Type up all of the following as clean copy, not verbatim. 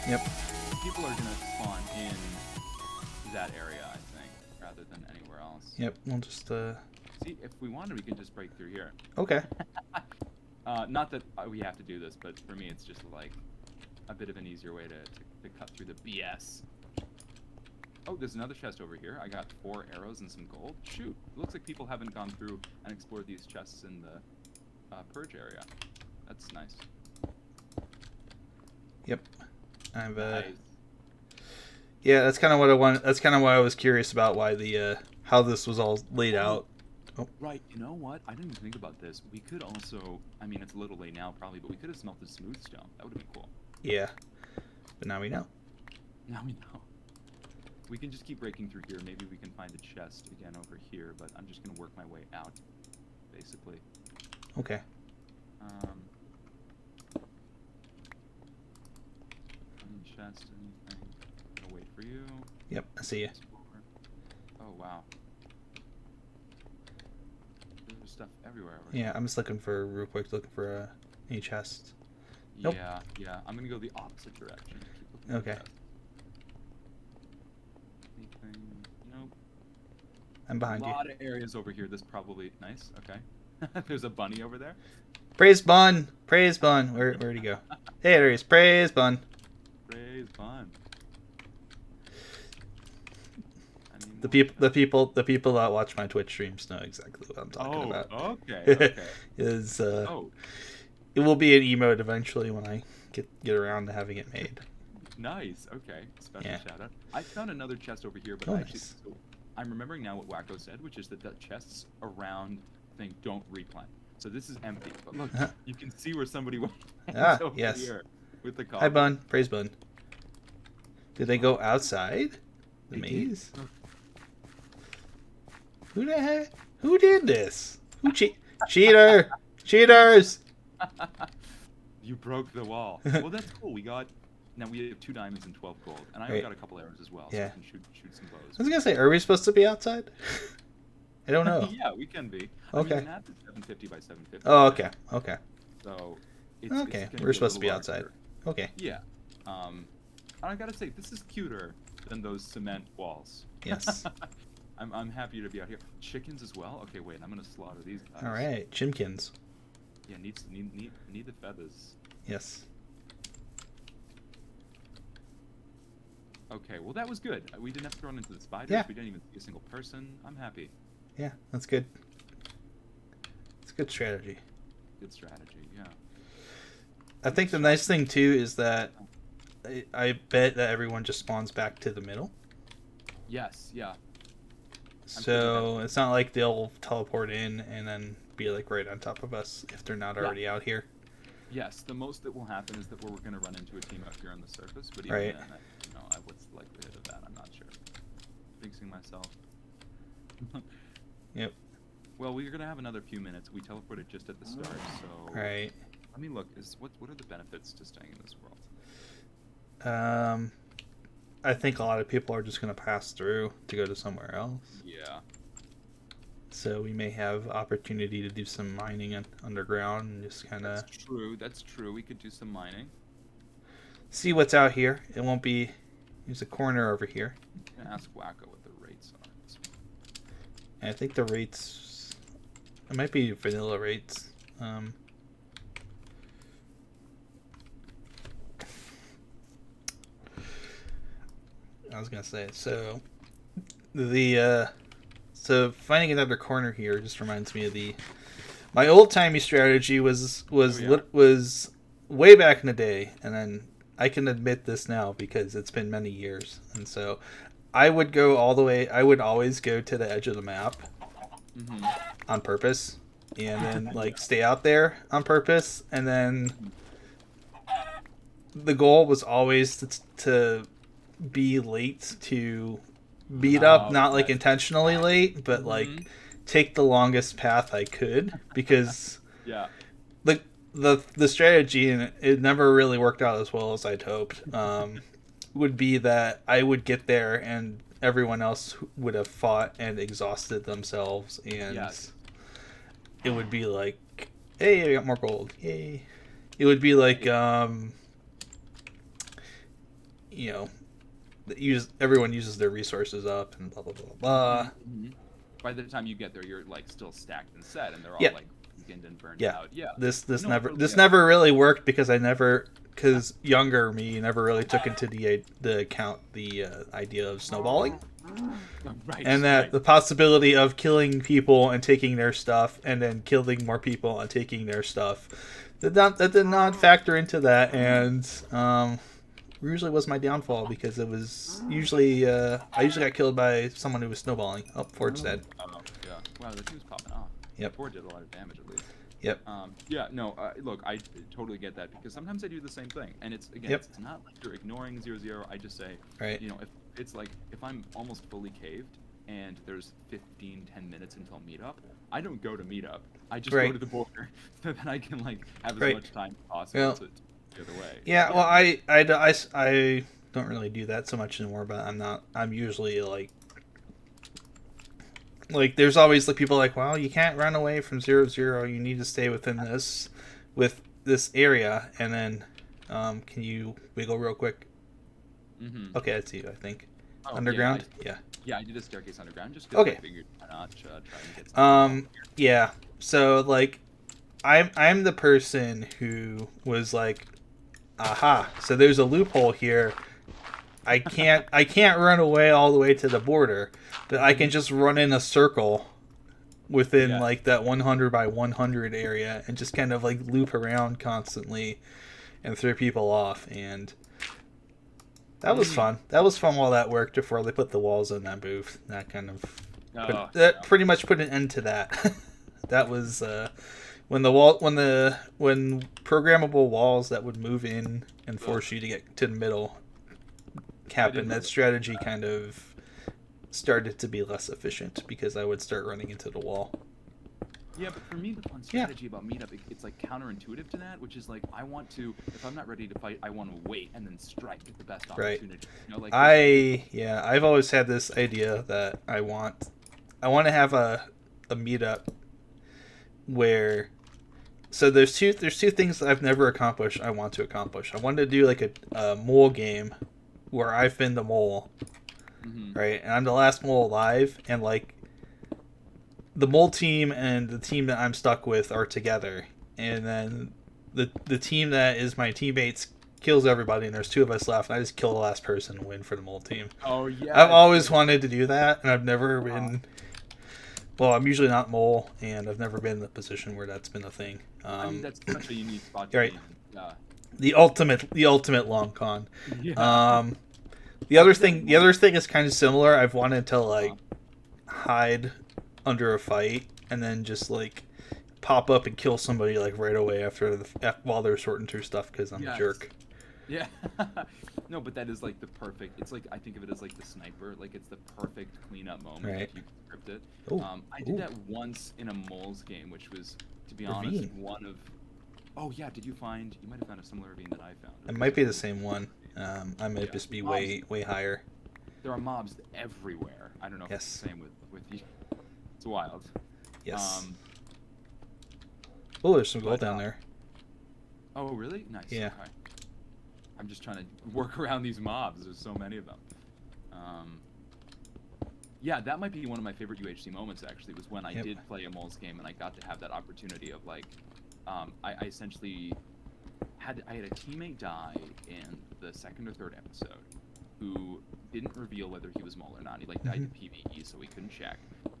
Yep. People are gonna spawn in that area, I think, rather than anywhere else. Yep. We'll just See, if we wanted, we could just break through here. Okay. Not that we have to do this, but for me, it's just like a bit of an easier way to cut through the BS. Oh, there's another chest over here. I got 4 arrows and some gold. Shoot, it looks like people haven't gone through and explored these chests in the purge area. That's nice. Yep. I've Nice. Yeah, that's kind of what I want. That's kind of why I was curious about why the how this was all laid out. Oh. Right, you know what? I didn't even think about this. We could also, I mean, it's a little late now probably, but we could have smelted smooth stone. That would have been cool. Yeah. But now we know. Now we know. We can just keep breaking through here. Maybe we can find a chest again over here, but I'm just going to work my way out, basically. Okay. Any chest, anything? I'll wait for you. Yep, I see you. Oh, wow. There's stuff everywhere over Yeah, I'm just looking for, real quick, looking for any chest. here. Nope. Yeah. I'm going to go the opposite direction. Keep looking for Okay. chests. Anything? Nope. I'm behind A you. lot of areas over here. This probably... Nice, okay. There's a bunny over there. Praise Bun! Praise Bun! Where'd he go? Hey, there he is. Praise Bun! Praise Bun. The people that watch my Twitch streams know exactly what I'm talking about. Okay. Is Oh, it will be an emote eventually when I get around to having it made. nice. Okay. Special Yeah. shout out. I found another chest over here, but Oh, actually, nice. so I'm remembering now what Wacko said, which is that the chests around thing don't replant. So this is empty. But look, you can see where somebody went over yes. here with the car. Hi, Bun. Praise Bun. Did they go outside the maze? Who the heck? Who did this? Who cheater? Cheaters! You broke the wall. Well, that's cool. Now we have 2 diamonds and 12 gold, and I've Right. got a couple arrows as well, Yeah. so we can shoot some I bows. was gonna say, are we supposed to be outside? I don't know. Yeah, we can be. Okay. I mean, that's 750 by 750. Oh, okay. Okay. So Okay, it's gonna we're be a supposed to be little outside. larger. Okay. Yeah. And I gotta say, this is cuter than those cement walls. Yes. I'm happy to be out here. Chickens as well. Okay, wait. I'm gonna slaughter these guys. All right. Chimkins. Yeah, need the feathers. Yes. Okay, well that was good. We didn't have to run into the spiders. Yeah. We didn't even see a single person. I'm happy. Yeah, that's good. It's good strategy. Good strategy. Yeah. I think the nice thing too is that I bet that everyone just spawns back to the middle. Yes. Yeah. So it's not like they'll teleport in and then be like right on top of us if they're not already out here. Yes, the most that will happen is that we're going to run into a team out here on the surface, but even Right. then, what's the likelihood of that? I'm not sure. Fixing myself. Yep. Well, we're going to have another few minutes. We teleported just at the start, so... Right. I mean, look, what are the benefits to staying in this world? I think a lot of people are just going to pass through to go to somewhere else. Yeah. So we may have opportunity to do some mining underground and just kind of That's true. We could do some mining. see what's out here. It won't be... There's a corner over here. I'm going to ask Wacko what the rates are. And I think the rates... It might be vanilla rates. I was gonna say, so so finding another corner here just reminds me of my old timey strategy was way back in the day, and then I can admit this now because it's been many years, and so I would go all the way. I would always go to the edge of the map on purpose, and then like stay out there on purpose, and then the goal was always to be late to beat up, not like intentionally late, but like take the longest path I could, because yeah, the strategy, and it never really worked out as well as I'd hoped, would be that I would get there and everyone else would have fought and exhausted themselves, and it would be like, hey, I got more gold, yay. It would be like everyone uses their resources up and blah blah blah blah. Mm-hmm. By the time you get there, you're like still stacked and set, and they're all like weakened and burned out. Yeah. This never really worked because younger me never really took into the account the idea of snowballing. And that the possibility of killing people and taking their stuff, and then killing more people and taking their stuff, that did not factor into that, and usually was my downfall because it was usually I usually got killed by someone who was snowballing. Oh, Ford's dead. Oh yeah. Wow, the team's popping off. Yep. Ford did a lot of damage at least. Yep. Yeah. No. Look, I totally get that because sometimes I do the same thing, and it's it's not like you're ignoring 0-0. I just say, right. If it's like if I'm almost fully caved and there's 10 minutes until meetup, I don't go to meetup. I just go to the border so that I can like have as much time as possible to the other way. Yeah. Well, I don't really do that so much anymore, but I'm usually like there's always like people like, well, you can't run away from 0-0. You need to stay within this area, and then can you wiggle real quick? Mm-hmm. Okay, that's you, I think. Oh, underground? Yeah. Yeah, I did a staircase underground just because I figured why not try and get some yeah. So like I'm the person who was like, aha, so there's a loophole here. I can't run away all the way to the border, but I can just run in a circle within like that 100 by 100 area and just kind of like loop around constantly and throw people off, and that was fun. That was fun while that worked before they put the walls in that booth. That kind of pretty much put an end to that. That was when programmable walls that would move in and force you to get to the middle happened. That strategy kind of started to be less efficient because I would start running into the wall. Yeah, but for me, the fun strategy about Meetup, it's like counterintuitive to that, which is like I want to, if I'm not ready to fight, I want to wait and then strike at the best opportunity. Right. I've always had this idea that I want to have a Meetup where, so there's two things that I've never accomplished. I want to accomplish. I wanted to do like a mole game where I've been the mole, right, and I'm the last mole alive, and like the mole team and the team that I'm stuck with are together, and then the team that is my teammates kills everybody, and there's two of us left, and I just kill the last person and win for the mole team. Oh yeah. I've always wanted to do that, and I've never been. Well, I'm usually not mole, and I've never been in the position where that's been a thing. I mean, that's such a unique spot to be in. The ultimate long con. Yeah. The other thing is kind of similar. I've wanted to like hide under a fight and then just like pop up and kill somebody like right away while they're sorting through stuff because I'm a jerk. Yeah. No, but that is like the perfect. It's like I think of it as like the sniper. Like it's the perfect cleanup moment if you script it. I did that once in a moles game, which was, to be honest, one of. Oh yeah, did you find? You might have found a similar ravine that I found. It might be the same one. I might just be way higher. There are mobs everywhere. I don't know if it's the same with you. It's wild. Yes. Oh, there's some gold down there. Oh really? Nice. Yeah. Okay. I'm just trying to work around these mobs. There's so many of them. Yeah, that might be one of my favorite UHC moments. Actually, was when I did play a moles game and I got to have that opportunity of like. I essentially had a teammate die in the second or third episode who didn't reveal whether he was mole or not. He like died in PvE, so we couldn't check.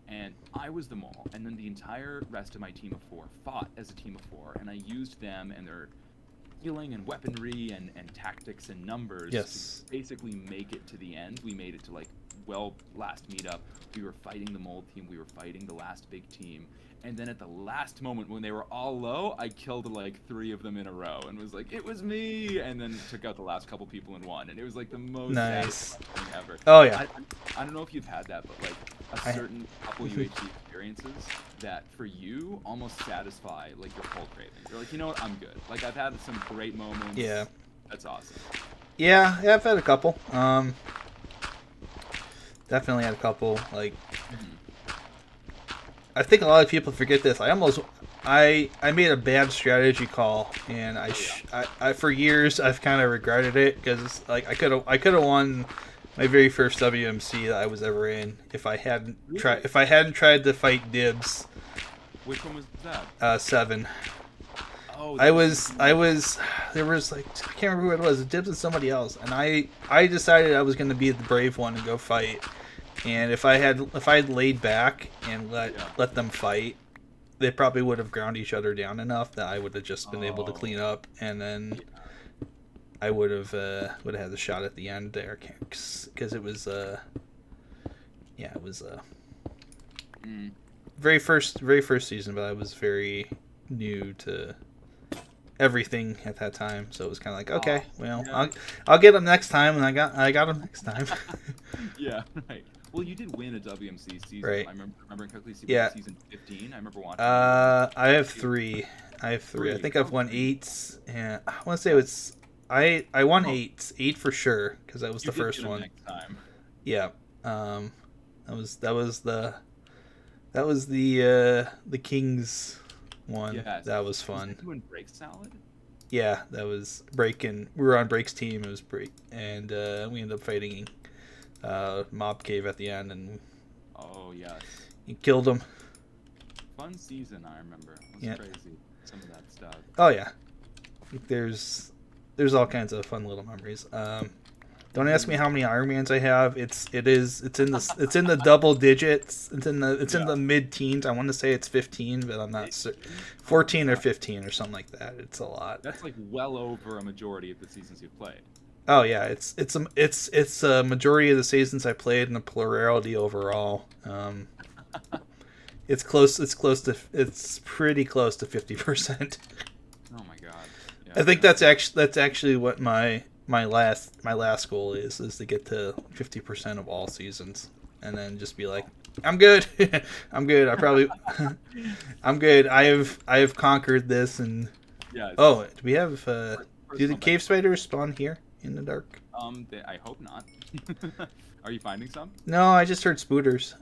And I was the mole, and then the entire rest of my team of 4 fought as a team of 4, and I used them and their healing and weaponry and tactics and numbers to basically make it to the end. We made it to like last meetup. We were fighting the mole team. We were fighting the last big team. And then at the last moment when they were all low, I killed like 3 of them in a row and was like, it was me! And then took out the last couple people and won. And it was like the most satisfying thing ever. Oh, yeah. I don't know if you've had that, but like a certain couple UHC experiences that for you almost satisfy like your whole craving. You're like, you know what, I'm good. Like I've had some great moments. Yeah. That's awesome. Yeah, I've had a couple. Definitely had a couple. Like, I think a lot of people forget this. I I made a bad strategy call, and I for years I've kind of regretted it because like I could have won my very first WMC that I was ever in if I hadn't tried to fight Dibs. Which one was that? 7. Oh, I was there was like I can't remember who it was. Dibs and somebody else, and I decided I was going to be the brave one and go fight. And if I had laid back and let them fight, they probably would have ground each other down enough that I would have just been able to clean up, and then I would have had the shot at the end there because it was it was very first season, but I was very new to everything at that time, so it was kind of like, okay, well, yeah. I'll get them next time, and I got them next time. Yeah, right. Well, you did win a WMC season. Right. I remember correctly. Yeah. Season 15. I remember watching. I have 3. I think I've won 8s, and I want to say it's I won 8 for sure because that was the first one. Next time. Yeah. That was the Kings one. Yes. That was fun. Was that doing break salad? Yeah, that was breaking. We were on Break's team. It was Break, and we ended up fighting Mob Cave at the end, and yes, he killed him. Fun season, I remember. It was crazy. Some of that stuff. Oh yeah, there's all kinds of fun little memories. Don't ask me how many Ironmans I have. It's in the double digits. It's in the mid-teens. I want to say it's 15, but I'm not certain. 14 or 15 or something like that. It's a lot. That's like well over a majority of the seasons you've played. Oh yeah, it's a majority of the seasons I played and a plurality overall. It's pretty close to 50%. Oh my god. Yeah, I think that's actually what my last goal is to get to 50% of all seasons, and then just be like, I'm good. I'm good. I'm good. I have conquered this, and do we have do the cave spiders spawn here in the dark? I hope not. Are you finding some? No, I just heard spooters.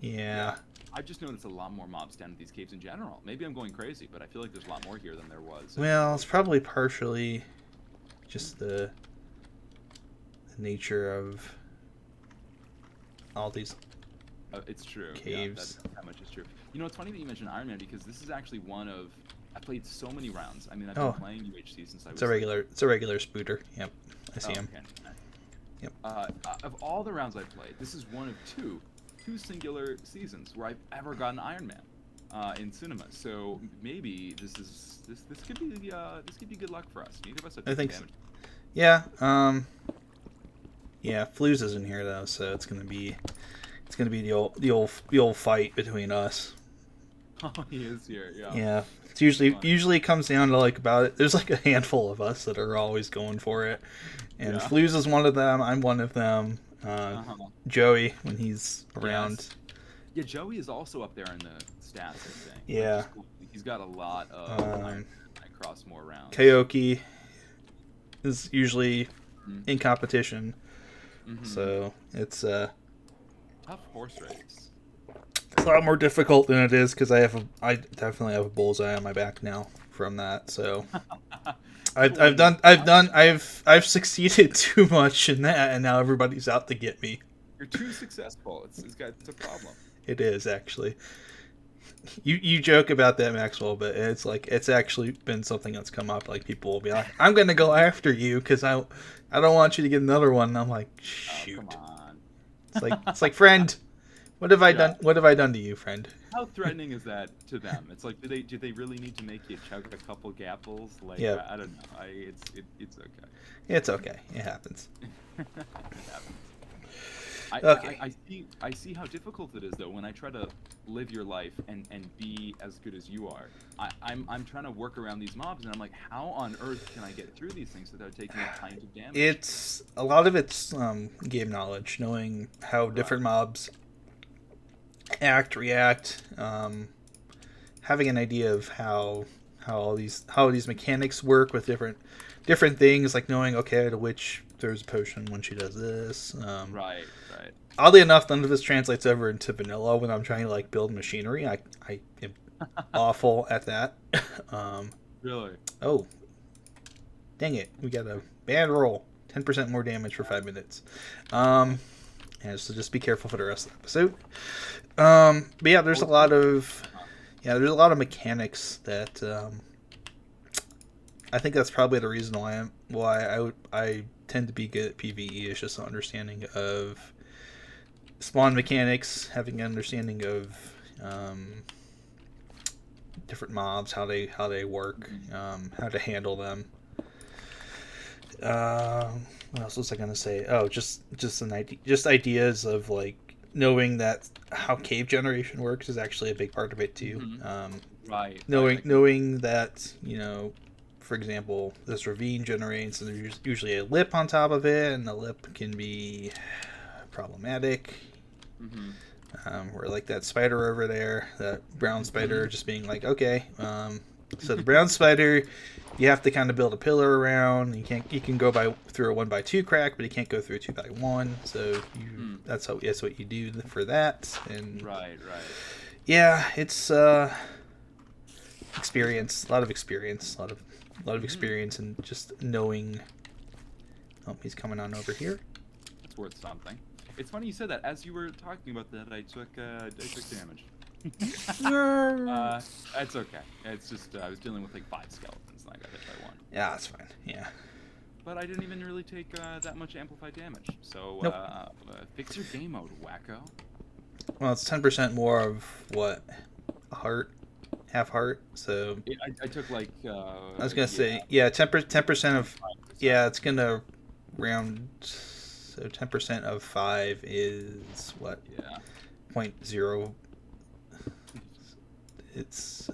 Yeah. I've just noticed a lot more mobs down in these caves in general. Maybe I'm going crazy, but I feel like there's a lot more here than there was. Well, it's probably partially just the nature of all these it's true. Caves. Yeah, that much is true. You know, it's funny that you mentioned Iron Man because this is actually one of I played so many rounds. I mean, I've been playing UHC since I was. It's a regular spooter. Yep, I see him. Okay. Yep. Of all the rounds I've played, this is one of two singular seasons where I've ever gotten Iron Man in cinema. So maybe this could be good luck for us. Neither of us have. I think so. Yeah. Yeah. Flues isn't here though, so it's gonna be the old fight between us. Oh, he is here. Yeah. Yeah. It's usually comes down to like about it. There's like a handful of us that are always going for it, and Flues is one of them. I'm one of them. Joey when he's around. Yes. Yeah, Joey is also up there in the stats, I think. Yeah. Cool. He's got a lot of I cross more rounds. Kaoki is usually in competition. So it's tough horse race. It's a lot more difficult than it is because I definitely have a bullseye on my back now from that. So I've succeeded too much in that, and now everybody's out to get me. You're too successful. It's a problem. It is actually. You joke about that, Maxwell, but it's actually been something that's come up. Like people will be like, "I'm gonna go after you because I don't want you to get another one." And I'm like, "Shoot!" Oh, come on. It's like friend. What have I done? What have I done to you, friend? How threatening is that to them? It's like, do they really need to make you chug a couple gapples? Like, yeah. I don't know. It's okay. It's okay. It happens. It happens. Okay. I see how difficult it is though when I try to live your life and be as good as you are. I'm trying to work around these mobs and I'm like, how on earth can I get through these things without taking a kind of damage? It's a lot of it's game knowledge, knowing how different mobs react, having an idea of how these mechanics work with different things, like knowing to which there's a potion when she does this. Right. Oddly enough, none of this translates over into vanilla when I'm trying to like build machinery. I awful at that. Really? Oh, dang it! We got a bad roll. 10% more damage for 5 minutes. And so just be careful for the rest of the episode. But yeah, there's a lot of mechanics that I think that's probably the reason why I tend to be good at PvE is just an understanding of spawn mechanics, having an understanding of different mobs, how they work, how to handle them. What else was I gonna say? Oh, just ideas of like knowing that how cave generation works is actually a big part of it too. Right. Knowing that, for example, this ravine generates, and there's usually a lip on top of it, and the lip can be problematic. Or like that spider over there, that brown spider, just being like, okay, so the brown spider, you have to kind of build a pillar around. You can go through a 1x2 crack, but you can't go through a 2x1. So that's what you do for that. And right. Yeah, it's experience, a lot of experience, and just knowing. Oh, he's coming on over here. It's worth something. It's funny you said that. As you were talking about that, I took damage. It's okay. It's just I was dealing with like 5 skeletons and I got hit by 1. Yeah, that's fine. Yeah. But I didn't even really take that much amplified damage. So nope. Fix your game mode, wacko. Well, it's 10% more of what? A heart? Half heart? So I took like I was gonna say 10% of it's gonna round. So 10% of 5 is what? Yeah. 0.0. It's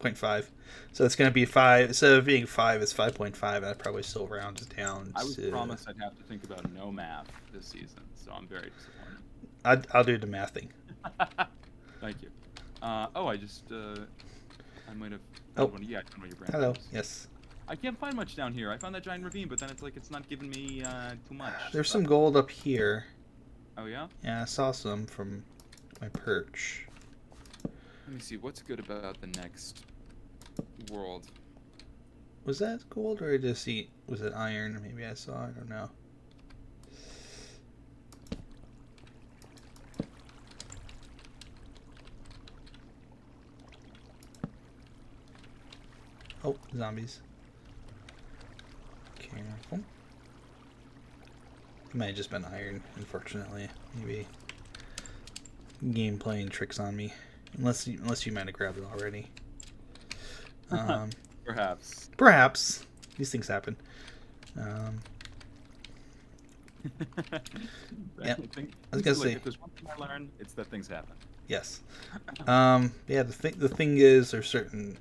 0.5. So it's going to be 5. Instead of being 5, it's 5.5, and that probably still rounds down. I was promised I'd have to think about no math this season, so I'm very disappointed. I'll do the mathing. Thank you. I might have. Oh, yeah, I found one of your branches. Hello. Yes. I can't find much down here. I found that giant ravine, but then it's not giving me too much. There's some gold up here. Oh yeah? Yeah, I saw some from my perch. Let me see. What's good about the next world? Was that gold or was it iron? Maybe I saw. I don't know. Oh, zombies. Careful. It might have just been iron, unfortunately. Maybe game playing tricks on me. Unless you might have grabbed it already. Perhaps. Perhaps. These things happen. Yeah. I was gonna say, if there's one thing I learned, it's that things happen. Yes. Yeah. The thing is, there's certain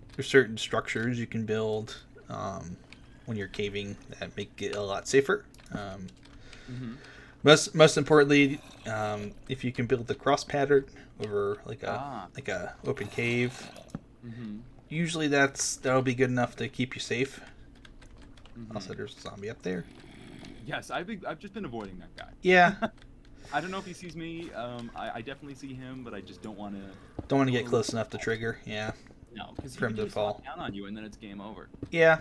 structures you can build when you're caving that make it a lot safer. Most importantly, if you can build the cross pattern over like a open cave, usually that'll be good enough to keep you safe. Also, there's a zombie up there. Yes, I've just been avoiding that guy. Yeah. I don't know if he sees me. I definitely see him, but I just don't want to. Don't want to get close enough to trigger. Yeah. No, because for him to fall down on you, and then it's game over. Yeah.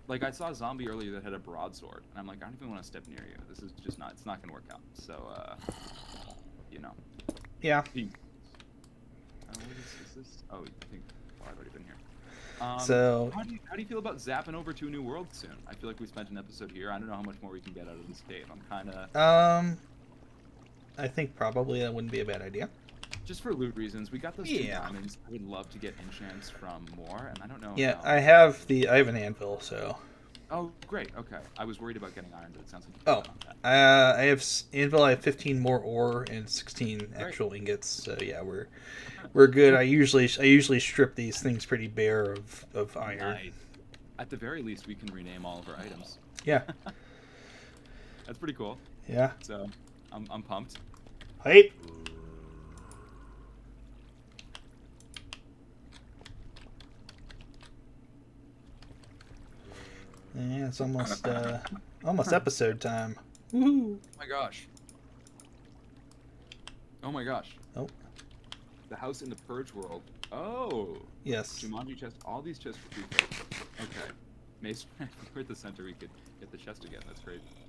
Like I saw a zombie earlier that had a broadsword, and I'm like, I don't even want to step near you. This is just not. It's not going to work out. So, Yeah. What is this? Oh, I think I've already been here. So how do you feel about zapping over to a new world soon? I feel like we spent an episode here. I don't know how much more we can get out of this cave. I'm kind of. I think probably that wouldn't be a bad idea. Just for loot reasons, we got those 2 diamonds. I would love to get enchants from more, and I don't know. Yeah, I have an anvil, so. Oh, great. Okay, I was worried about getting iron, but it sounds like. I have anvil. I have 15 more ore and 16 actual ingots. So yeah, we're good. I usually strip these things pretty bare of iron. Nice. At the very least, we can rename all of our items. Yeah. That's pretty cool. Yeah. So, I'm pumped. Hey. Yeah, it's almost episode time. Woohoo! Oh my gosh. Oh my gosh. Oh. The house in the Purge world. Oh. Yes. Jumanji chest. All these chests for free. Okay. Mace, if we're at the center, we could get the chest again. That's great.